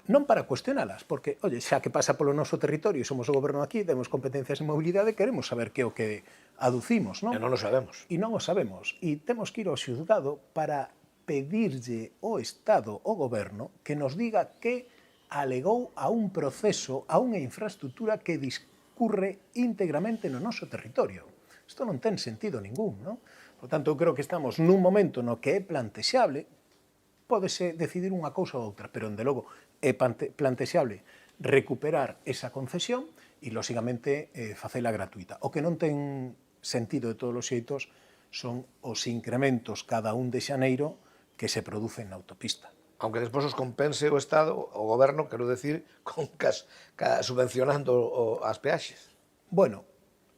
Non para cuestionalas, porque, oye, xa que pasa polo noso territorio e somos o goberno aquí, temos competencias en mobilidade, queremos saber que é o que aducimos, non? E non o sabemos. E non o sabemos. E temos que ir ao xuzgado para pedirlle ao Estado, ao goberno, que nos diga que alegou a un proceso, a unha infraestructura que discurre íntegramente no noso territorio. Isto non ten sentido ningún, non? Por tanto, eu creo que estamos nun momento no que é plantexable, pódese decidir unha cousa ou outra, pero, dende logo, é plantexable recuperar esa concesión e, lóxicamente, facela gratuita. O que non ten sentido de todos os xeitos son os incrementos cada un de xaneiro que se producen na autopista. Aunque despois os compense o Estado, o Goberno, quero decir, subvencionando as peaxes. Bueno,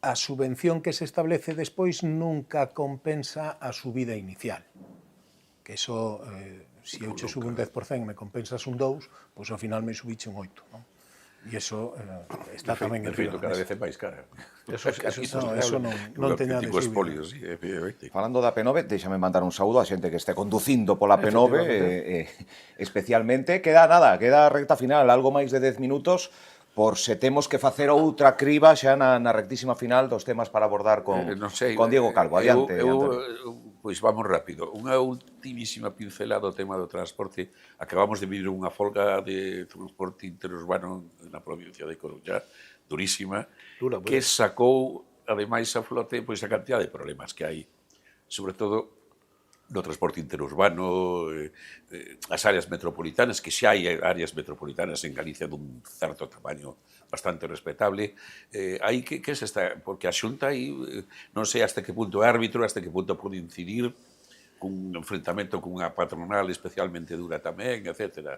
a subvención que se establece despois nunca compensa a subida inicial. Que eso, se eu che subo un 10% me compensas un 2%, pois ao final me subiche un 8%. Non? E iso está tamén en feito, riba. cada vez é máis cara. Eso non teñades dúbida. Sí, efectivamente. Falando da P9, déxame mandar un saúdo a xente que este conducindo pola P9, especialmente. Queda a recta final, algo máis de 10 minutos, por se temos que facer outra criba xa na rectísima final dos temas para abordar con Diego Calvo. Adiante, Antonio. Pois vamos rápido. Unha ultimísima pincelada do tema do transporte. Acabamos de vivir unha folga de transporte interurbano na provincia de Coruña, durísima, que sacou, ademais, a flote pois a cantidad de problemas que hai, sobre todo no transporte interurbano, as áreas metropolitanas, que xa hai áreas metropolitanas en Galicia dun certo tamaño bastante respetable. Aí que se está, porque a Xunta aí non sei hasta que punto é árbitro, hasta que punto pode incidir cun enfrentamento cunha patronal especialmente dura tamén, etc.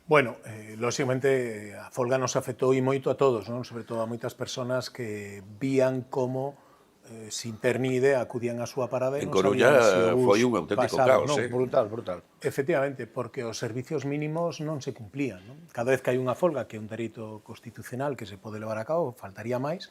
Bueno, lóxicamente a folga nos afectou e moito a todos, non? Sobre todo a moitas persoas que vían como sin ter ni idea, acudían á súa parada en Coruña foi un auténtico caos, brutal, brutal. Efectivamente, porque os servicios mínimos non se cumplían, non? Cada vez que hai unha folga, que é un dereito constitucional que se pode levar a cabo, faltaría máis,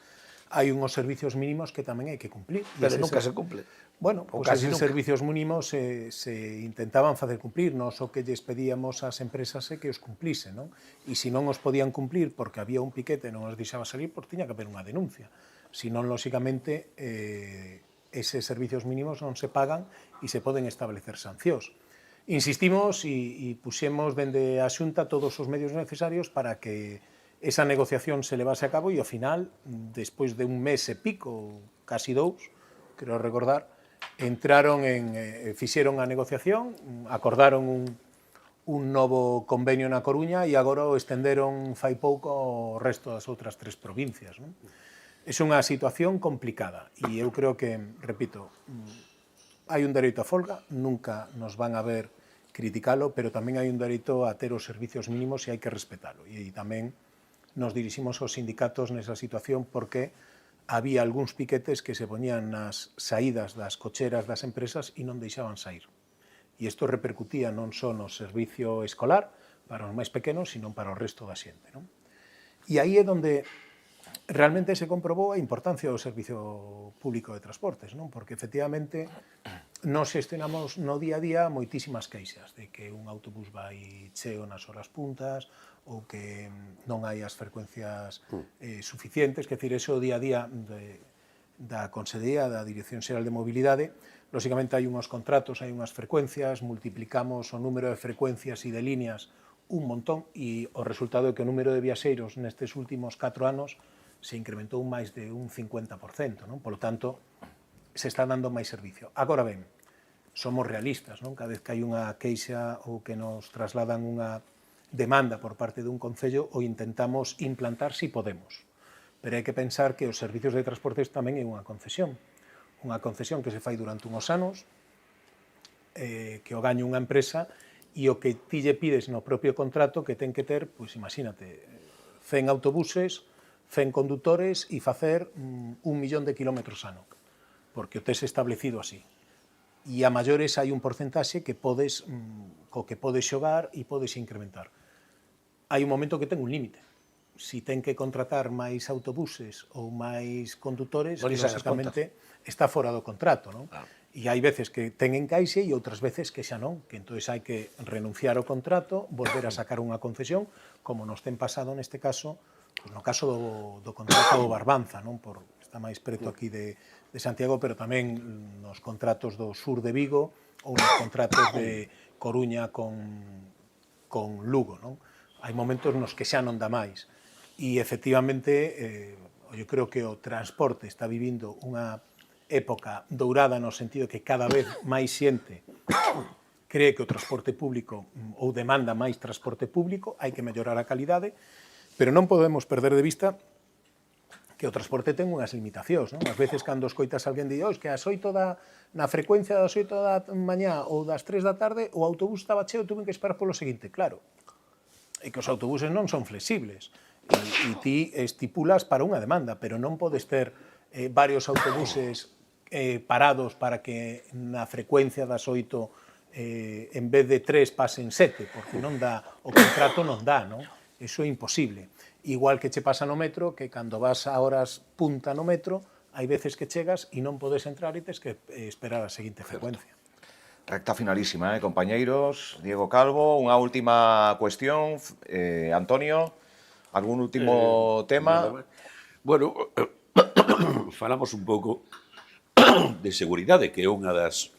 hai unhos servicios mínimos que tamén hai que cumplir. Pero nunca se cumple. Bueno, pois esos servicios mínimos se intentaban facer cumplir, non o que lles pedíamos ás empresas é que os cumplisen, non? E se non os podían cumplir porque había un piquete e non os deixaba salir, pois tiña que haber unha denuncia. Senón, lóxicamente, eses servicios mínimos non se pagan e se poden establecer sancións. Insistimos e puxemos dende a Xunta todos os medios necesarios para que esa negociación se levase a cabo e ao final, despois de un mes e pico, casi 2, creo recordar, fixeron a negociación, acordaron un novo convenio na Coruña e agora o estenderon fai pouco ao resto das outras 3 provincias. Non? É unha situación complicada e eu creo que, repito, hai un dereito a folga, nunca nos van a ver criticalo, pero tamén hai un dereito a ter os servicios mínimos e hai que respetalo. E tamén nos diriximos aos sindicatos nesa situación porque había algúns piquetes que se poñían nas saídas das cocheras das empresas e non deixaban sair. E isto repercutía non só no servicio escolar para os máis pequenos, sino para o resto da xente. Non? E aí é onde realmente se comprobou a importancia do servicio público de transportes, non? Porque efectivamente nos gestionamos no día a día moitísimas queixas de que un autobús vai cheo nas horas puntas ou que non hai as frecuencias suficientes, que decir, eso día a día da Consellería, da Dirección Xeral de Mobilidade. Lóxicamente hai unhos contratos, hai unhas frecuencias, multiplicamos o número de frecuencias e de líneas un montón e o resultado é que o número de viaxeiros nestes últimos 4 anos se incrementou máis de un 50%, non? Polo tanto, se está dando máis servicio. Agora ben, somos realistas, non? Cada vez que hai unha queixa ou que nos trasladan unha demanda por parte dun concello o intentamos implantar si podemos. Pero hai que pensar que os servicios de transportes tamén é unha concesión que se fai durante unhos anos, que o gaña unha empresa e o que ti lle pides no propio contrato que ten que ter, pois imagínate, 100 autobuses, 100 condutores e facer 1 millón de kilómetros ano, porque o tes establecido así. E a maiores hai un porcentaxe que podes, co que podes xogar e podes incrementar. Hai un momento que ten un límite. Si ten que contratar máis autobuses ou máis condutores, lógicamente está fora do contrato, non? E hai veces que ten encaixe e outras veces que xa non, que entón hai que renunciar ao contrato, volver a sacar unha concesión, como nos ten pasado neste caso, no caso do contrato do Barbanza, non? Está máis preto aquí de Santiago, pero tamén nos contratos do sur de Vigo ou nos contratos de Coruña con Lugo, non? Hai momentos nos que xa non dá máis. E, efectivamente, eu creo que o transporte está vivindo unha época dourada no sentido que cada vez máis xente cree que o transporte público ou demanda máis transporte público, hai que mellorar a calidade, pero non podemos perder de vista que o transporte ten unhas limitacións, non? Ás veces, cando escoitas alguén di que ás 8 na frecuencia das 8 da mañá ou das 3 da tarde o autobús estaba cheo e tuve que esperar polo seguinte. Claro, é que os autobuses non son flexibles e ti estipulas para unha demanda, pero non podes ter varios autobuses parados para que na frecuencia das 8 en vez de 3 pasen 7, porque non dá, o contrato non dá, non? Iso é imposible. Igual que che pasa no metro, que cando vas a horas punta no metro, hai veces que chegas e non podes entrar e tes que esperar a seguinte frecuencia. Recta finalísima, compañeiros. Diego Calvo, unha última cuestión. Antonio, algún último tema? Bueno, falamos un pouco de seguridade, que é unha das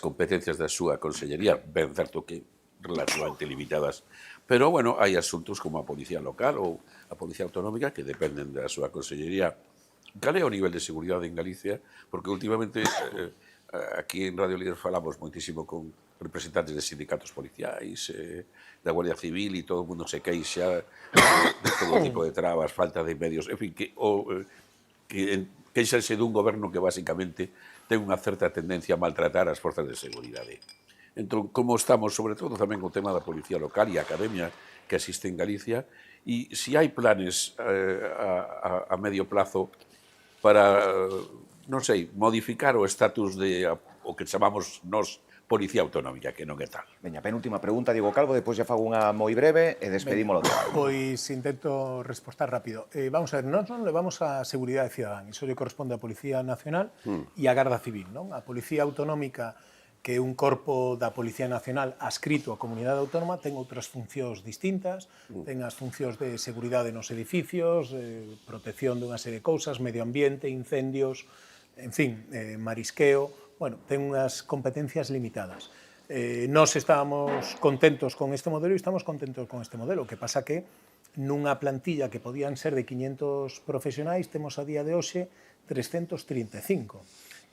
competencias da súa consellería, ben certo que relativamente limitadas, pero, bueno, hai asuntos como a Policía Local ou a Policía Autonómica que dependen da súa consellería. Cal é o nivel de seguridade en Galicia? Porque últimamente aquí en Radio Líder falamos moitísimo con representantes de sindicatos policiais, da Guardia Civil, e todo o mundo se queixa de todo tipo de trabas, falta de medios, en fin, que queixanse dun goberno que basicamente ten unha certa tendencia a maltratar as forzas de seguridade. Entón, como estamos, sobre todo, tamén co tema da Policía Local e a Academia que existe en Galicia, e se hai planes a medio plazo para, non sei, modificar o estatus de o que chamamos nos Policía Autonómica, que non é tal. Veña, penúltima pregunta, Diego Calvo, depois xa fago unha moi breve e despedímolo de algo. Pois intento respostar rápido. Vamos a ver, nós non levamos a seguridade cidadán, iso lle corresponde á Policía Nacional e á Garda Civil, non? A Policía Autonómica, que é un corpo da Policía Nacional adscrito á Comunidade Autónoma, ten outras funcións distintas, ten as funcións de seguridade nos edificios, protección dunha serie de cousas, medio ambiente, incendios, en fin, marisqueo, bueno, ten unhas competencias limitadas. Nós estábamos contentos con este modelo e estamos contentos con este modelo, o que pasa que nunha plantilla que podían ser de 500 profesionais temos a día de hoxe 335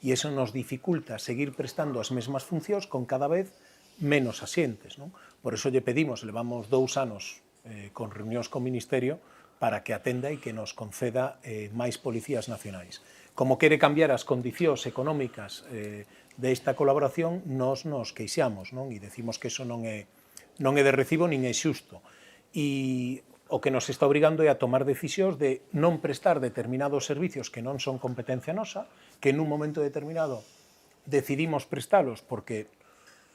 e iso nos dificulta seguir prestando as mesmas funcións con cada vez menos asientes, non? Por iso lle pedimos, levamos 2 anos con reunións co Ministerio para que atenda e que nos conceda máis policías nacionais. Como quere cambiar as condicións económicas desta colaboración, nos queixamos, non? E decimos que iso non é de recibo nin é xusto. E o que nos está obrigando é a tomar decisións de non prestar determinados servicios que non son competencia nosa, que en un momento determinado decidimos prestalos porque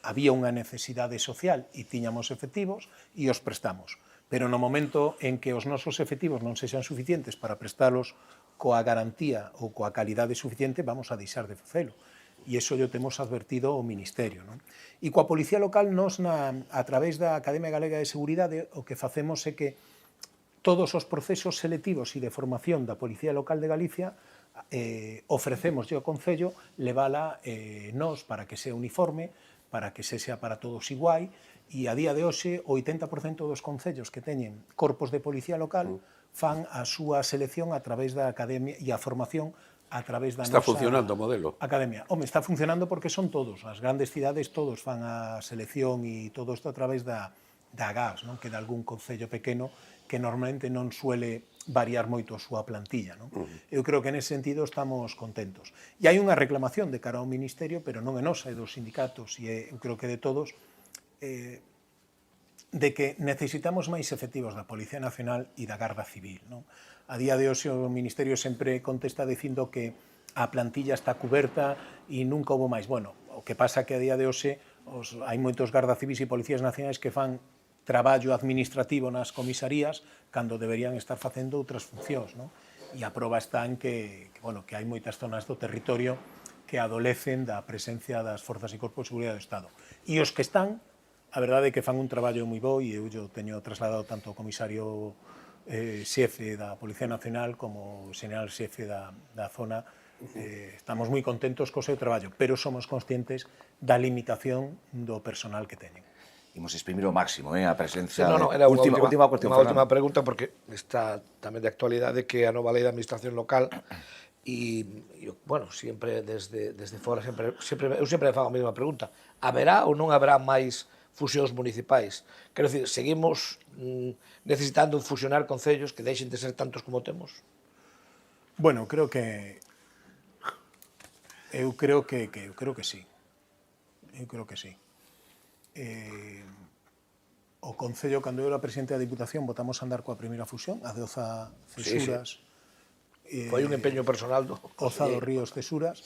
había unha necesidade social e tiñamos efectivos e os prestamos. Pero no momento en que os nosos efectivos non sexan suficientes para prestalos coa garantía ou coa calidade suficiente, vamos a deixar de facelo. E iso yo temos advertido ao Ministerio, non? E coa Policía Local, nos a través da Academia Galega de Seguridade, o que facemos é que todos os procesos selectivos e de formación da Policía Local de Galicia ofrecemos ao Concello levala nós para que sea uniforme, para que sexa para todos igual, e a día de hoxe o 80% dos concellos que teñen corpos de Policía Local fan a súa selección a través da Academia e a formación a través da Está nosa funcionando o modelo. Academia. Home, está funcionando porque son todos, as grandes cidades todos fan a selección e todo isto a través da GAS, non? Que de algún concello pequeno que normalmente non suele variar moito a súa plantilla, non? Eu creo que nese sentido estamos contentos. E hai unha reclamación de cara ao Ministerio, pero non é nosa, é dos sindicatos e eu creo que de todos, de que necesitamos máis efectivos da Policía Nacional e da Garda Civil, non? A día de hoxe o Ministerio sempre contesta dicindo que a plantilla está cuberta e nunca houve máis. Bueno, o que pasa que a día de hoxe hai moitos Garda Civis e Policías Nacionais que fan traballo administrativo nas comisarías cando deberían estar facendo outras funcións, non? E a proba está en que hai moitas zonas do territorio que adolecen da presencia das forzas e corpos de seguridade do Estado. E os que están, a verdade é que fan un traballo moi bo e eu teño trasladado tanto ao comisario xefe da Policía Nacional como o xeneral xefe da zona. Estamos moi contentos co seu traballo, pero somos conscientes da limitación do personal que teñen. Imos exprimir o máximo, a presencia... Era unha última cuestión, unha última pregunta, porque está tamén de actualidade que a nova lei de administración local e bueno, sempre desde fora, eu sempre fago a mesma pregunta. Haberá ou non haberá máis fusións municipais? Quero dicir, seguimos necesitando fusionar concellos que deixen de ser tantos como temos? Bueno, creo que sí. Eu creo que sí. O Concello, cando eu era presidente da Diputación, votamos a andar coa primeira fusión, a de Oza Cesuras. Foi un empeño personal do Oza dos Ríos Cesuras.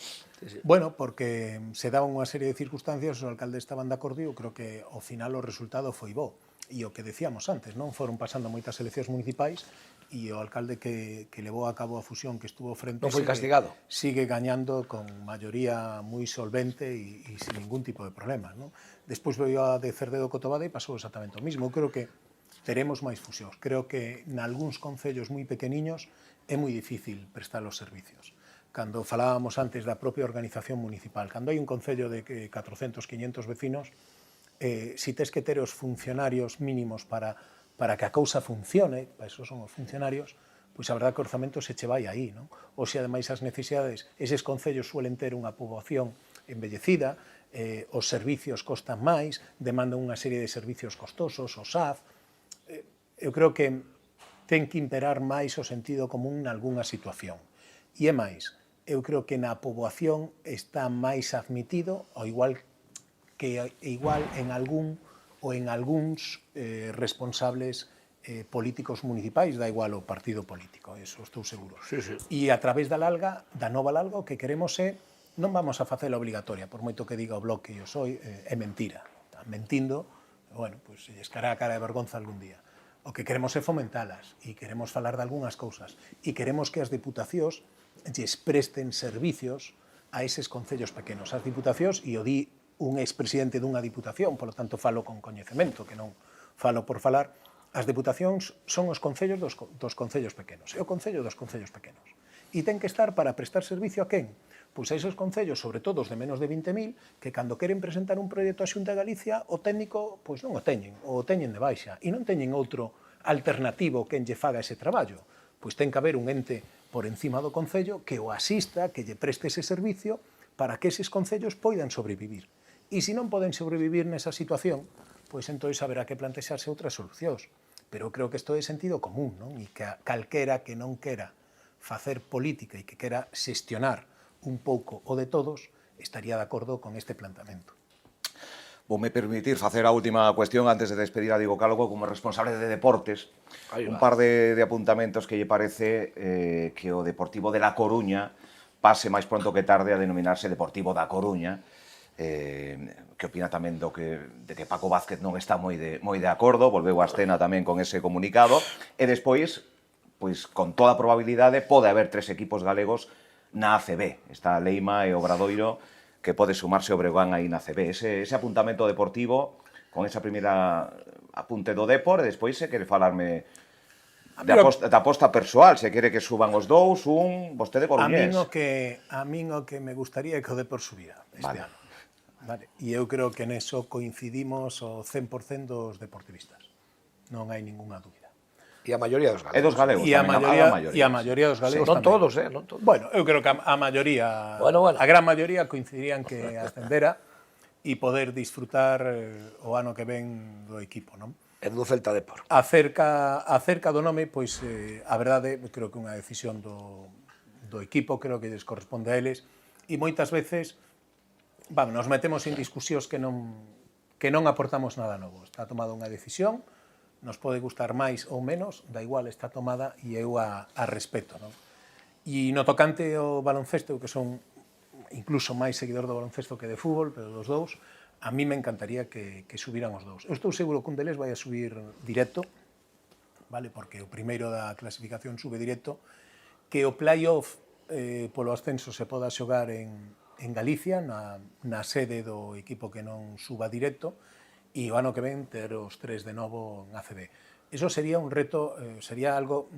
Bueno, porque se daban unha serie de circunstancias, os alcaldes estaban de acordo e eu creo que ao final o resultado foi bo. E o que decíamos antes, non? Foron pasando moitas eleccións municipais e o alcalde que levou a cabo a fusión que estuvo frente non foi castigado. Sigue gañando con maioría moi solvente e sin ningún tipo de problemas, non? Despois veio a de Cerdedo Cotobade e pasou exactamente o mismo. Eu creo que teremos máis fusións. Creo que nalgúns concellos moi pequeniños é moi difícil prestar os servicios. Cando falábamos antes da propia organización municipal, cando hai un concello de 400, 500 vecinos, si tes que ter os funcionarios mínimos para que a cousa funcione, para eso son os funcionarios, pois a verdade que o orzamento se che vai aí, non? Ou se ademais as necesidades, eses concellos suelen ter unha poboación envellecida, os servicios costan máis, demandan unha serie de servicios costosos, o SAF. Eu creo que ten que imperar máis o sentido común nalgúnha situación. E é máis, eu creo que na poboación está máis admitido, ao igual en algúns responsables políticos municipais, da igual o partido político, eso estou seguro. E a través da nova Lalga, o que queremos é, non vamos a facela obligatoria, por moito que diga o Bloque e o PSOE, é mentira. Están mentindo, bueno, pois se lles cara a cara de vergonza algún día. O que queremos é fomentalas e queremos falar de algunhas cousas e queremos que as diputacións lles presten servicios a eses concellos pequenos. As diputacións, e o di un expresidente dunha diputación, polo tanto falo con coñecemento, que non falo por falar, as diputacións son os concellos dos concellos pequenos, é o concello dos concellos pequenos. e ten que estar para prestar servicio a quen? Pois a esos concellos, sobre todo os de menos de 20.000, que cando queren presentar un proxecto a Xunta de Galicia, o técnico pois non o teñen, ou o teñen de baixa, e non teñen outro alternativo que lle faga ese traballo. Pois ten que haber un ente por encima do concello que o asista, que lle preste ese servicio para que eses concellos poidan sobrevivir. E se non poden sobrevivir nesa situación, pois entón haberá que plantexarse outras solucións. Pero creo que isto é sentido común, non? E que calquera que non quera facer política e que quera xestionar un pouco o de todos, estaría de acordo con este plantamento. Voume permitir facer a última cuestión antes de despedir a Diego Calvo como responsable de deportes. Un par de apuntamentos que lle parece que o Deportivo de La Coruña pase máis pronto que tarde a denominarse Deportivo da Coruña. Que opina tamén de que Paco Vázquez non está moi de acordo, volveu a escena tamén con ese comunicado, e despois, pois con toda probabilidade, pode haber 3 equipos galegos na ACB. Está Leima e Obradoiro, que pode sumarse o Breogán aí na ACB. Ese apuntamento deportivo, con esa primeira apunte do Depor, e despois se quere falarme da aposta persoal, se quere que suban os dous, vostede coruñés. A min o que me gustaría é que o Depor subira este ano. Vale. E eu creo que neso coincidimos o 100% dos deportivistas. Non hai ninguna dúbida. E a maioría dos galegos. E dos galegos E a tamén, maioría dos galegos Non tamén. todos, non todos. Bueno, eu creo que a maioría, a gran maioría coincidirían que ascendera e poder disfrutar o ano que ven do equipo, non? E do Celta Depor. Acerca do nome, pois a verdade, creo que unha decisión do equipo, creo que lles corresponde a eles, e moitas veces nos metemos en discusións que non aportamos nada novo. Está tomada unha decisión, nos pode gustar máis ou menos, da igual está tomada e eu a respeto. Non? E no tocante ao baloncesto, que son incluso máis seguidor do baloncesto que de fútbol, pero dos dous, a mí me encantaría que subiran os dous. Eu estou seguro que un deles vai a subir directo, vale? Porque o primeiro da clasificación sube directo, que o play-off polo ascenso se poda xogar en Galicia, na sede do equipo que non suba directo, e o ano que ven ter os 3 de novo en ACB. Eso sería un reto, sería algo,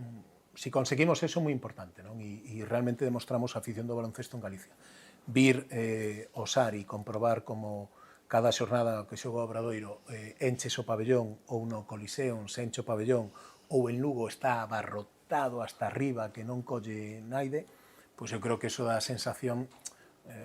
si conseguimos eso, moi importante, non? E realmente demostramos a afición do baloncesto en Galicia. Vir, osar e comprobar como cada xornada que xoga o Obradoiro enches o pabellón, ou no Coliseum se enche o pabellón, ou en Lugo está abarrotado hasta arriba que non colle naide, pois eu creo que eso dá a sensación,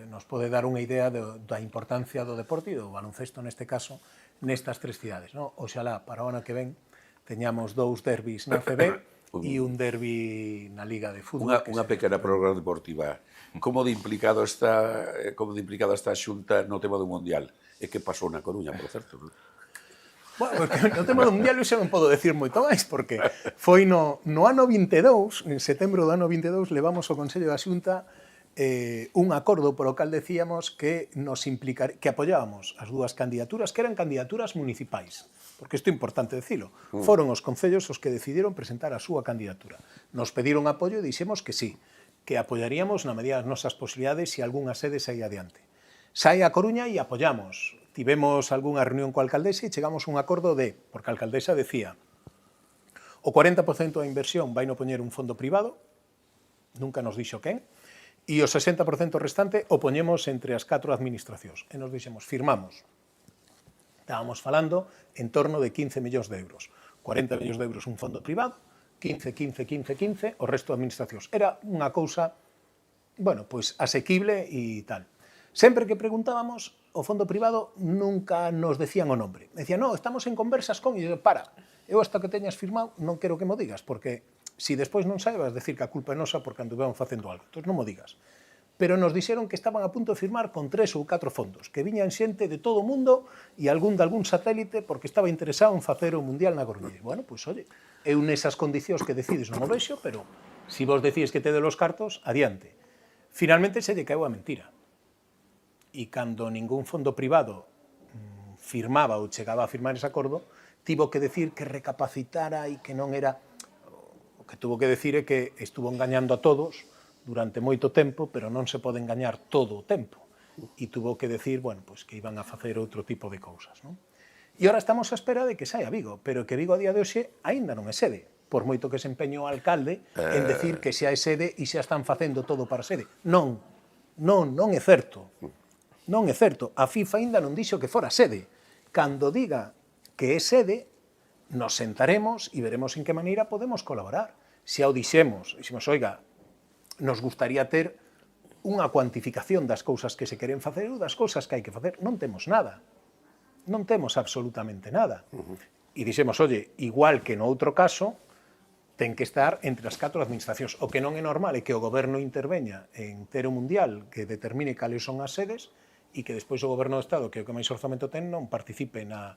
nos pode dar unha idea da importancia do deporte e do baloncesto neste caso, nestas 3 cidades. No? Oxalá, para o ano que ven, teñamos 2 derbis na CB e un derbi na Liga de Fútbol. Unha pequena prórroga deportiva. Como de implicada está a Xunta no tema do Mundial? E que pasou na Coruña, por certo? Non? Bueno, no tema do Mundial eu xa non podo decir moito máis, porque foi no ano 22, en setembro do ano 22, levamos ao Consello da Xunta un acordo polo cal decíamos que que apoyábamos as dúas candidaturas, que eran candidaturas municipais, porque isto é importante decilo. Foron os concellos os que decidiron presentar a súa candidatura. Nos pediron apoio e dixemos que sí, que apoyaríamos na medida das nosas posibilidades se algunha sede saía adiante. Sai a Coruña e apoyamos. Tivemos algunha reunión coa alcaldesa e chegamos a un acordo porque a alcaldesa decía o 40% da inversión vai no poñer un fondo privado, nunca nos dixo quen, e o 60% restante o poñemos entre as 4 administracións. E nos dixemos, firmamos. Estábamos falando en torno de 15 millóns de euros. 40 millóns de euros un fondo privado, 15, o resto de administracións. Era unha cousa, bueno, pois asequible e tal. Sempre que preguntábamos, o fondo privado nunca nos decían o nombre. Decían, no, estamos en conversas con... E eu, para, eu hasta que teñas firmado non quero que mo digas, porque si despois non saibas decir que a culpa é nosa porque anduvemos facendo algo. Entón non mo digas. Pero nos dixeron que estaban a punto de firmar con 3 ou 4 fondos, que viñan xente de todo o mundo e algún satélite porque estaba interesado en facer o Mundial na Coruña. Bueno, pois, oye, eu nesas condicións que decides non o vexo, pero si vos decides que te de los cartos, adiante. Finalmente se lle caeu a mentira. E cando ningún fondo privado firmaba ou chegaba a firmar ese acordo, tivo que decir que recapacitara e que non era... O que tuvo que decir é que estuvo engañando a todos durante moito tempo, pero non se pode engañar todo o tempo. E tuvo que decir, bueno, pues que iban a facer outro tipo de cousas, non? E agora estamos á espera de que saia Vigo, pero que Vigo a día de hoxe aínda non é sede, por moito que se empeño o alcalde en decir que xa é sede e xa están facendo todo para sede. Non é certo. Non é certo. A FIFA ainda non dixo que fora sede. Cando diga que é sede, nos sentaremos e veremos en que maneira podemos colaborar. Se o dixemos, oiga, nos gustaría ter unha cuantificación das cousas que se queren facer ou das cousas que hai que facer. Non temos nada. Non temos absolutamente nada. E dixemos, oye, igual que no outro caso, ten que estar entre as 4 administracións. O que non é normal é que o goberno interveña en ter o mundial que determine cales son as sedes e que despois o goberno do Estado, que é o que máis orzamento ten, non participe na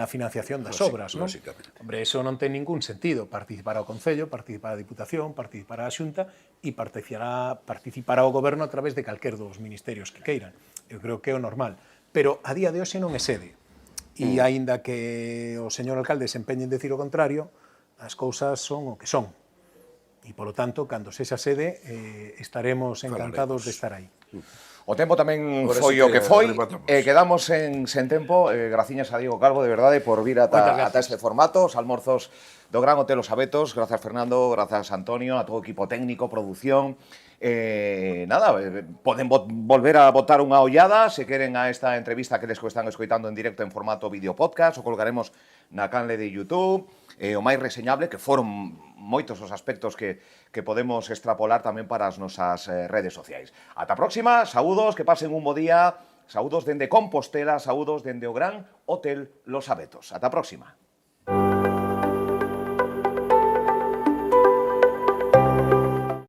financiación das obras, non? Hombre, eso non ten ningún sentido. Participará o Concello, participará a Diputación, participará a Xunta e participará o goberno a través de calquer dos ministerios que queiran. Eu creo que é o normal. Pero a día de hoxe non é sede. E aínda que o señor alcalde se empeñe en decir o contrario, as cousas son o que son. E, polo tanto, cando sexa sede, estaremos encantados de estar aí. O tempo tamén Por foi eso o que que foi, rematamos. quedamos sen tempo, graciñas a Diego Calvo, de verdade, por vir ata este formato, os almorzos do Gran Hotel Los Abetos. Gracias Fernando, gracias Antonio, a todo o equipo técnico, producción. Poden volver a botar unha ollada se queren a esta entrevista que les están escoitando en directo en formato vídeo podcast, o colgaremos na canle de YouTube. O máis reseñable, que foron moitos os aspectos que podemos extrapolar tamén para as nosas redes sociais. Ata a próxima, saúdos, que pasen un bo día, saúdos dende Compostela, saúdos dende o Gran Hotel Los Abetos. Ata a próxima.